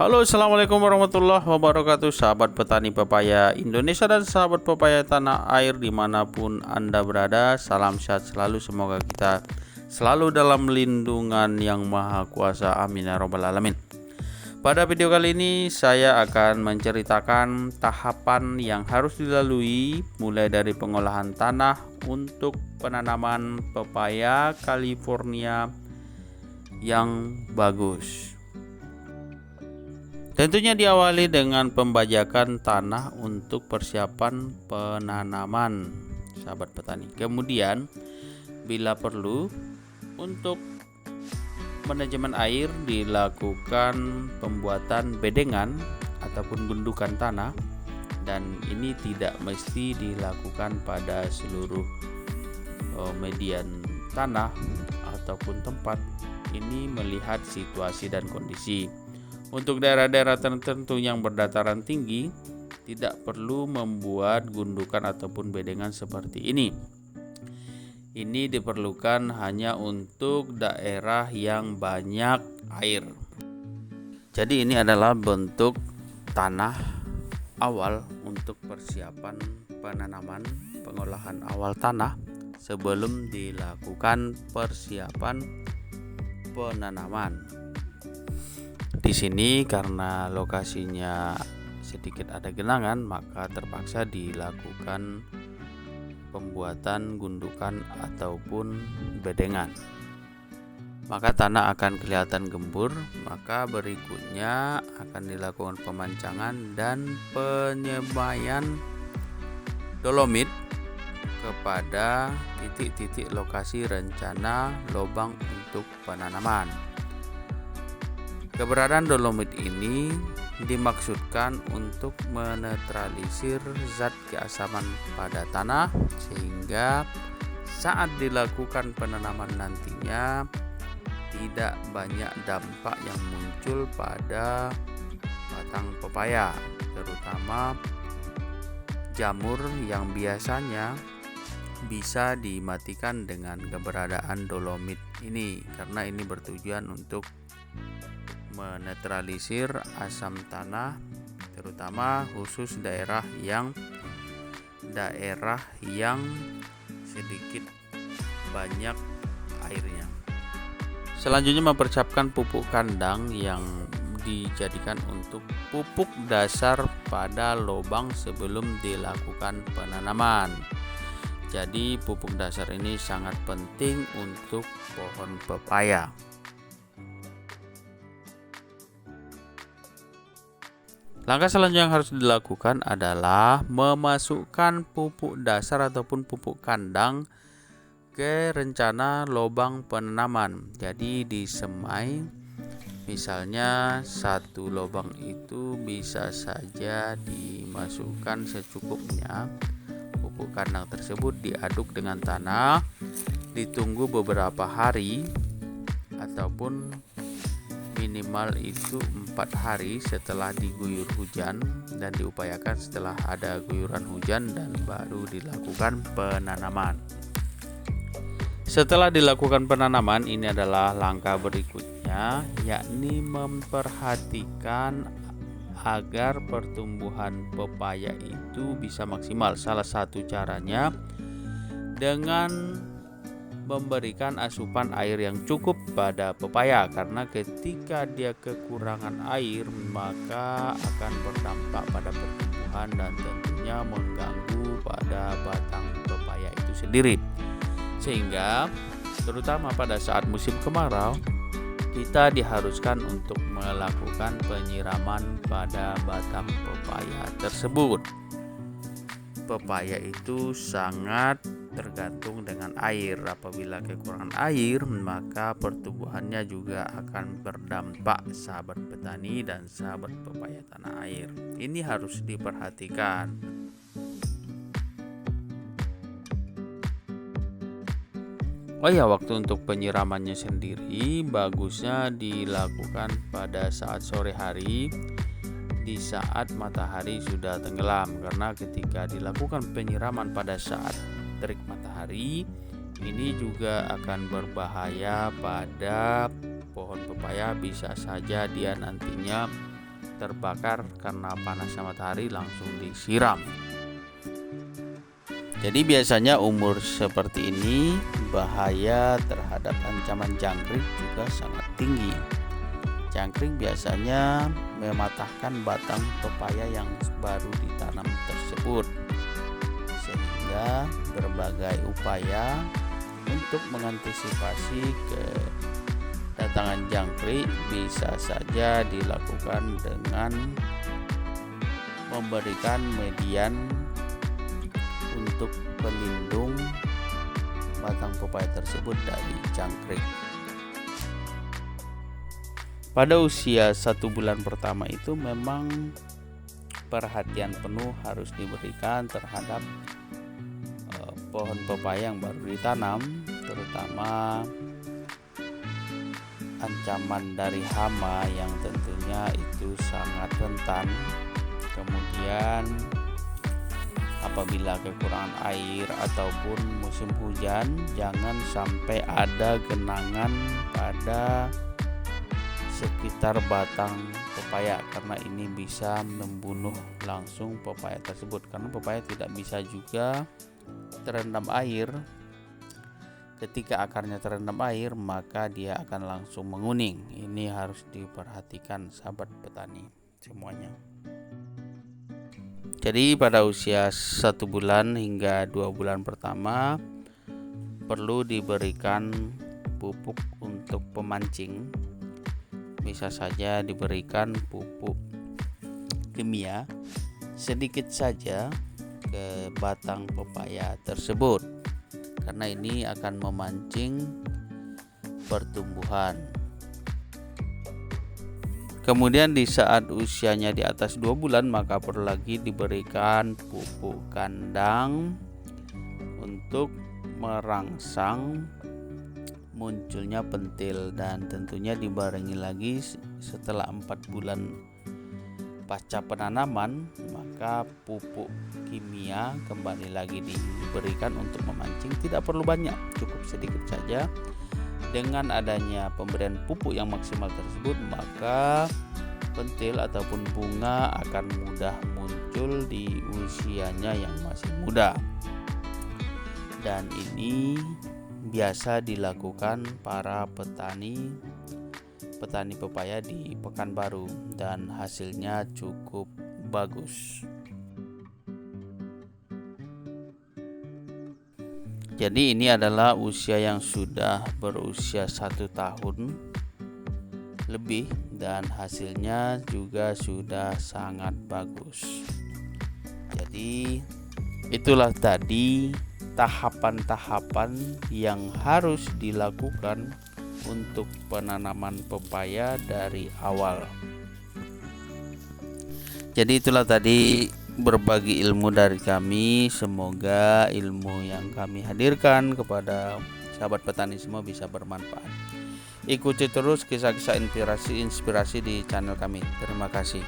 Halo, assalamualaikum warahmatullahi wabarakatuh, sahabat petani pepaya Indonesia dan sahabat pepaya tanah air dimanapun Anda berada. Salam sehat selalu, semoga kita selalu dalam lindungan yang maha kuasa, amin ya robbal alamin. Pada video kali ini saya akan menceritakan tahapan yang harus dilalui mulai dari pengolahan tanah untuk penanaman pepaya California yang bagus. Tentunya diawali dengan pembajakan tanah untuk persiapan penanaman, sahabat petani. Kemudian bila perlu untuk manajemen air dilakukan pembuatan bedengan ataupun gundukan tanah, dan ini tidak mesti dilakukan pada seluruh median tanah ataupun tempat. Ini melihat situasi dan kondisi. Untuk daerah-daerah tertentu yang berdataran tinggi, tidak perlu membuat gundukan ataupun bedengan seperti ini. Ini diperlukan hanya untuk daerah yang banyak air. Jadi ini adalah bentuk tanah awal untuk persiapan penanaman, pengolahan awal tanah sebelum dilakukan persiapan penanaman. Di sini karena lokasinya sedikit ada genangan, maka terpaksa dilakukan pembuatan gundukan ataupun bedengan. Maka tanah akan kelihatan gembur, maka berikutnya akan dilakukan pemancangan dan penyemaian dolomit kepada titik-titik lokasi rencana lubang untuk penanaman. Keberadaan dolomit ini dimaksudkan untuk menetralisir zat keasaman pada tanah sehingga saat dilakukan penanaman nantinya tidak banyak dampak yang muncul pada batang pepaya, terutama jamur yang biasanya bisa dimatikan dengan keberadaan dolomit ini, karena ini bertujuan untuk menetralisir asam tanah, terutama khusus daerah yang sedikit banyak airnya. Selanjutnya mempersiapkan pupuk kandang yang dijadikan untuk pupuk dasar pada lubang sebelum dilakukan penanaman. Jadi pupuk dasar ini sangat penting untuk pohon pepaya. Langkah selanjutnya yang harus dilakukan adalah memasukkan pupuk dasar ataupun pupuk kandang ke rencana lubang penanaman. Jadi disemai, misalnya satu lubang itu bisa saja dimasukkan secukupnya. Pupuk kandang tersebut diaduk dengan tanah, ditunggu beberapa hari ataupun minimal itu 4 hari setelah diguyur hujan, dan diupayakan setelah ada guyuran hujan dan baru dilakukan penanaman. Setelah dilakukan penanaman, ini adalah langkah berikutnya, yakni memperhatikan agar pertumbuhan pepaya itu bisa maksimal. Salah satu caranya dengan memberikan asupan air yang cukup pada pepaya, karena ketika dia kekurangan air maka akan berdampak pada pertumbuhan dan tentunya mengganggu pada batang pepaya itu sendiri, sehingga terutama pada saat musim kemarau kita diharuskan untuk melakukan penyiraman pada batang pepaya tersebut. Pepaya itu sangat tergantung dengan air. Apabila kekurangan air, maka pertumbuhannya juga akan berdampak, sahabat petani dan sahabat pepaya tanah air. Ini harus diperhatikan. Oh ya, waktu untuk penyiramannya sendiri bagusnya dilakukan pada saat sore hari, di saat matahari sudah tenggelam, karena ketika dilakukan penyiraman pada saat terik matahari, ini juga akan berbahaya pada pohon pepaya. Bisa saja dia nantinya terbakar karena panasnya matahari langsung disiram. Jadi biasanya umur seperti ini bahaya terhadap ancaman jangkrik juga sangat tinggi. Jangkrik biasanya mematahkan batang pepaya yang baru ditanam tersebut, sehingga berbagai upaya untuk mengantisipasi kedatangan jangkrik bisa saja dilakukan dengan memberikan median untuk pelindung batang pepaya tersebut dari jangkrik. Pada usia 1 bulan pertama itu memang perhatian penuh harus diberikan terhadap pohon pepaya yang baru ditanam, terutama ancaman dari hama yang tentunya itu sangat rentan. Kemudian apabila kekurangan air ataupun musim hujan, jangan sampai ada genangan pada sekitar batang pepaya, karena ini bisa membunuh langsung pepaya tersebut, karena pepaya tidak bisa juga terendam air. Ketika akarnya terendam air, maka dia akan langsung menguning. Ini harus diperhatikan sahabat petani semuanya. Jadi pada usia 1 bulan hingga 2 bulan pertama perlu diberikan pupuk untuk pemancing. Bisa saja diberikan pupuk kimia sedikit saja ke batang pepaya tersebut, karena ini akan memancing pertumbuhan. Kemudian di saat usianya di atas 2 bulan maka perlu lagi diberikan pupuk kandang untuk merangsang munculnya pentil, dan tentunya dibarengi lagi setelah 4 bulan pasca penanaman, maka pupuk kimia kembali lagi diberikan untuk memancing. Tidak perlu banyak, cukup sedikit saja. Dengan adanya pemberian pupuk yang maksimal tersebut, maka pentil ataupun bunga akan mudah muncul di usianya yang masih muda. Dan ini biasa dilakukan para petani pepaya di Pekanbaru, dan hasilnya cukup bagus. Jadi ini adalah usia yang sudah berusia 1 tahun lebih, dan hasilnya juga sudah sangat bagus. Jadi itulah tadi tahapan-tahapan yang harus dilakukan untuk penanaman pepaya dari awal. Jadi itulah tadi berbagi ilmu dari kami. Semoga ilmu yang kami hadirkan kepada sahabat petani semua bisa bermanfaat. Ikuti terus kisah-kisah inspirasi di channel kami. Terima kasih.